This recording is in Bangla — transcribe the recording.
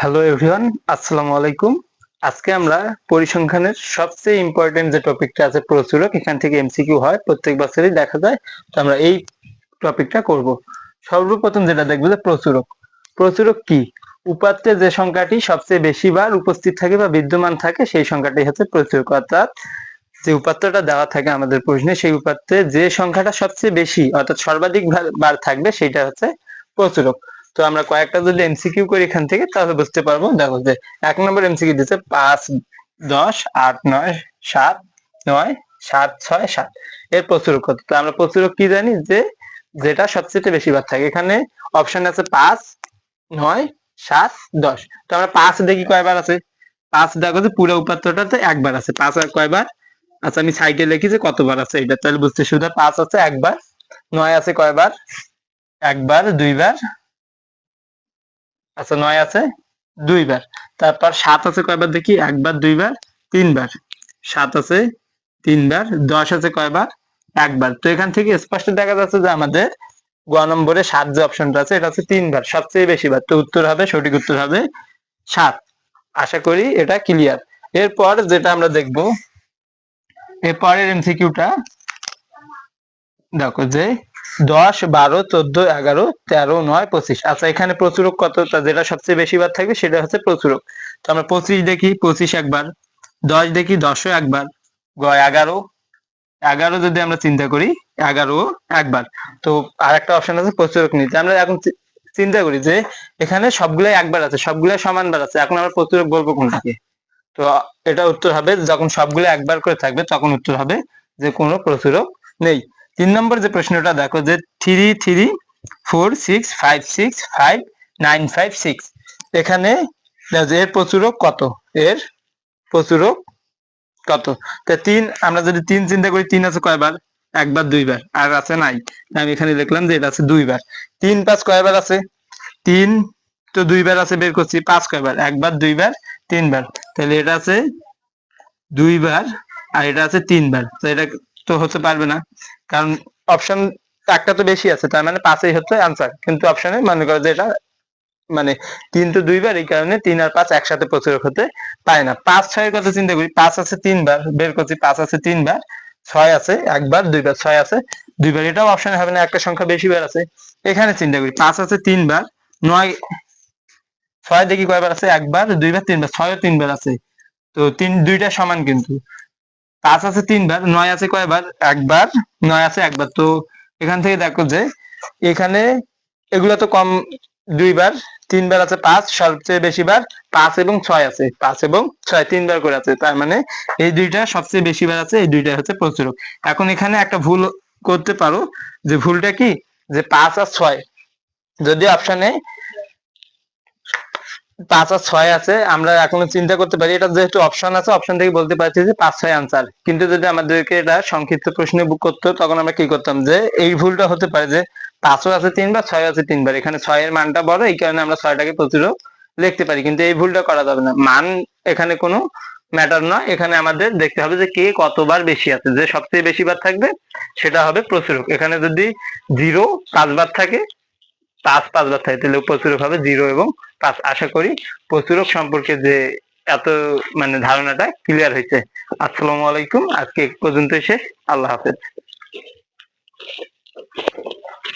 হ্যালো এভরিওয়ান, আসসালামু আলাইকুম। আজকে আমরা পরিসংখ্যানের সবচেয়ে ইম্পর্টেন্ট যে টপিকটা আছে প্রচুরক, এখান থেকে এমসিকিউ হয়, প্রত্যেক বছরই দেখা যায়। তো আমরা এই টপিকটা করব। সর্বপ্রথম যেটা দেখবো যে প্রচুরক। প্রচুরক কি? উপাত্তে যে সংখ্যাটি সবচেয়ে বেশি বার উপস্থিত থাকে বা বিদ্যমান থাকে সেই সংখ্যাটি হচ্ছে প্রচুরক। অর্থাৎ যে উপাত্তটা দেওয়া থাকে আমাদের প্রশ্নে, সেই উপাত্তে যে সংখ্যাটা সবচেয়ে বেশি অর্থাৎ সর্বাধিক বার থাকবে সেটা হচ্ছে প্রচুরক। তো আমরা কয়েকটা যদি এমসিকিউ করি এখান থেকে তাহলে বুঝতে পারবো। দেখো যে 1 নম্বর এমসিকিউ দিচ্ছে 5, 10, 8, 9, 7, 9, 7, 6, 7 এর প্রচুরক কত? তো আমরা প্রচুরক কি জানি যে যেটা সবচেয়ে বেশি বার থাকে। এখানে অপশন আছে 5, 9, 7, 10। তো আমরা 5 দেখি কয়বার আছে। 5 দেখো যে পুরো উপাত্তটাতে একবার আছে। 5 আর কয়বার? আচ্ছা আমি সাইডে লিখি যে কতবার আছে এটা, তাহলে বুঝতে সুবিধা। 5 আছে একবার। 9 আছে কয়বার? একবার, দুইবার। আচ্ছা 9 আছে দুইবার। তারপর 7 আছে কয়বার দেখি? একবার, দুইবার, তিনবার। 7 আছে তিনবার। 10 আছে কয়বার? একবার। তো এখান থেকে স্পষ্ট দেখা যাচ্ছে যে আমাদের গ নম্বরে 7 যে অপশনটা আছে এটা হচ্ছে তিনবার, সবচেয়ে বেশি বার। তো উত্তর হবে, সঠিক উত্তর হবে 7। আশা করি এটা ক্লিয়ার। এরপর যেটা আমরা দেখব, এর পরের এমসিকিউটা দেখো যে 10, 12, 14, 11, 13, 9, 25। আচ্ছা এখানে প্রচুরক কত? যেটা সবচেয়ে বেশি বার থাকবে সেটা হচ্ছে প্রচুরক। তো আমরা 25 দেখি, 25 একবার। 10 দেখি, 10ও একবার। 11, 11 যদি আমরা চিন্তা করি, 11 একবার। তো আর একটা অপশন আছে প্রচুরক নিতে। আমরা এখন চিন্তা করি যে এখানে সবগুলাই একবার আছে, সবগুলাই সমানবার আছে, এখন আমরা প্রচুরক বলবো কোনটাকে? তো এটা উত্তর হবে যখন সবগুলো একবার করে থাকবে তখন উত্তর হবে যে কোনো প্রচুরক নেই। 3 নম্বর যে প্রশ্নটা দেখো যে 3, 3, 4, 6, 5, 6, 5, 9, 5, 6 এখানে এর প্রচুরক কত? এর প্রচুরক কত? তা 3 আমরা যদি 3 চিন্তা করি, 3 আছে কয়বার? একবার, দুইবার, আর আছে নাই। আমি এখানে লিখলাম যে এটা আছে দুইবার। 3, 5 কয়বার আছে? 3 তো দুইবার আছে, বের করছি। 5 কয়বার? একবার, দুইবার, তিনবার। তাহলে এটা আছে দুইবার আর এটা আছে তিনবার। তো এটা তো হতে পারবে না, কারণ অপশন একটা তো বেশি আছে, তার মানে 5ই হচ্ছে আনসার। কিন্তু অপশনে মনে করো যে এটা মানে 3 তো দুইবার, এই কারণে 3 আর 5 একসাথে প্রচুরক হতে পারে না। 5, 6 এর কথা চিন্তা করি, 5 আছে তিনবার, বের করছি। 5 আছে তিনবার, 6 আছে একবার, দুইবার। 6 আছে দুইবার, এটাও অপশনে হবে না, একটা সংখ্যা বেশি বার আছে। এখানে চিন্তা করি 5 আছে তিনবার, 9, 6 দেখি কয়বার আছে? একবার, দুইবার, তিনবার। 6ও তিনবার আছে। তো তিন দুইটা সমান কিন্তু। 5 আছে তিনবার, 9 আছে কয়বার? একবার, 9 আছে একবার। তো এখান থেকে দেখো যে এখানে এগুলো তো কম, দুইবার। তিনবার আছে 5, সবচেয়ে বেশি বার 5 এবং 6 আছে। 5 এবং 6 তিনবার করে আছে, তার মানে এই দুইটা সবচেয়ে বেশি বার আছে, এই দুইটা হচ্ছে প্রচুরক। এখন এখানে একটা ভুল করতে পারো, যে ভুলটা কি? যে 5 আর 6 যদি অপশনে 5 আর 6 আছে, আমরা এখনো চিন্তা করতে পারি এটা যেহেতু অপশন আছে, অপশন থেকে বলতে পারছি যে 5, 6 আনসার। কিন্তু যদি আমাদেরকে এটা সংক্ষিপ্ত প্রশ্নে বুক করতো তখন আমরা কি করতাম, যে এই ভুলটা হতে পারে যে 5ও আছে তিনবার, 6 আছে তিনবার, এখানে 6 এর মানটা বড়, এই কারণে আমরা 6টাকে প্রচুরক লিখতে পারি। কিন্তু এই ভুলটা করা যাবে না, মান এখানে কোনো ম্যাটার নয়। এখানে আমাদের দেখতে হবে যে কে কতবার বেশি আছে, যে সবচেয়ে বেশি বার থাকবে সেটা হবে প্রচুরক। এখানে যদি 0 5 বার থাকে, 5 5 বার থাকে, তাহলে প্রচুরক হবে 0 এবং 5। আশা করি প্রচুরক সম্পর্কে যে এত মানে ধারণাটা ক্লিয়ার হয়েছে। আসসালামু আলাইকুম, আজকে এই পর্যন্তই শেষ। আল্লাহ হাফেজ।